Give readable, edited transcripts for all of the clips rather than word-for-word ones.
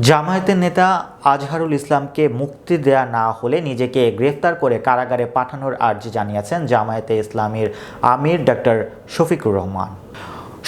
জামায়াতের নেতা আজহারুল ইসলামকে মুক্তি দেয়া না হলে নিজেকে গ্রেফতার করে কারাগারে পাঠানোর আর্জি জানিয়েছেন জামায়াতে ইসলামীর আমির ডক্টর শফিকুর রহমান।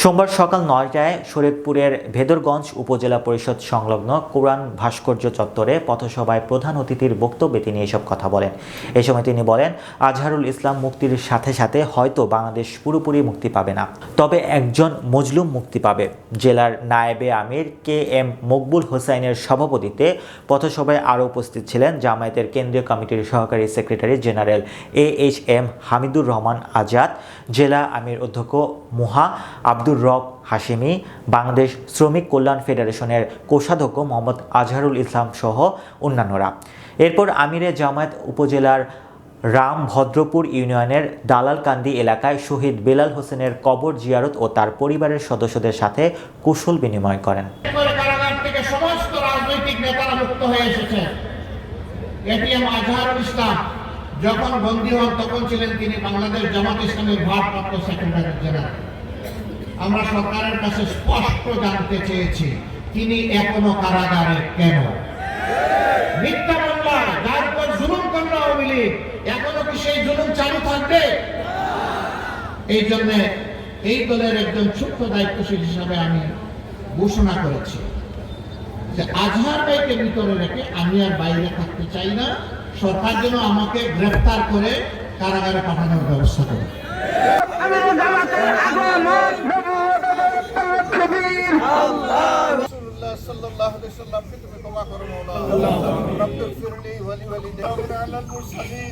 সোমবার সকাল ৯টায় শরীয়তপুরের ভেদরগঞ্জ উপজেলা পরিষদ সংলগ্ন কোরআন ভাস্কর্য চত্বরে পথসভায় প্রধান অতিথির বক্তব্যে তিনি এসব কথা বলেন। এ সময় তিনি বলেন, আজহারুল ইসলাম মুক্তির সাথে সাথে হয়তো বাংলাদেশ পুরোপুরি মুক্তি পাবে না, তবে একজন মজলুম মুক্তি পাবে। জেলার নায়েবে আমির কে এম মকবুল হোসাইনের সভাপতিত্বে পথসভায় আরও উপস্থিত ছিলেন জামায়াতের কেন্দ্রীয় কমিটির সহকারী secretary general AHM Hamidur Rahman Azad, জেলা আমির অধ্যক্ষ মুহা আব্দুর রব হাশেমি, বাংলাদেশ শ্রমিক কল্যাণ ফেডারেশনের কোষাধ্যক্ষ মোহাম্মদ আজহারুল ইসলাম সহ অন্যান্যরা। এরপর আমিরে জামায়াত উপজেলার রামভদ্রপুর ইউনিয়নের দালালকান্দি এলাকায় শহীদ বেলাল হোসেনের কবর জিয়ারত ও তার পরিবারের সদস্যদের সাথে কুশল বিনিময় করেন। কারাগার থেকে সমস্ত রাজনৈতিক নেতারা মুক্ত হয়ে এসেছেন। এটিএম আজহারুল ইসলাম যখন বন্দী হন তখন ছিলেন তিনি বাংলাদেশ জামাত ইসলামের ভারপ্রাপ্ত সেক্রেটারি জেনারেল। আমরা সরকারের কাছে স্পষ্ট জানতে চেয়েছি তিনি এখনো কারাগারে কেন? মিথ্যা মামলা, যার উপর জুলুম করলো আওয়ামী লীগ, এখনো কি সেই জুলুম চালু থাকবে? এই জন্য এই দলের একজন ছোট্ট দায়িত্বশীল হিসাবে আমি ঘোষণা করেছি যে আজহার ভাইকে ভিতরে রেখে আমি আর বাইরে থাকতে চাই না। সরকার যেন আমাকে গ্রেফতার করে কারাগারে পাঠানোর ব্যবস্থা করে। সাল্লাল্লাহু আলাইহি ওয়াসাল্লাম কে তুমি ক্ষমা করো মাওলানা, রব্বির ফিরলি ওয়ালি ওয়ালিদাইনা আলাল মুরসালিন।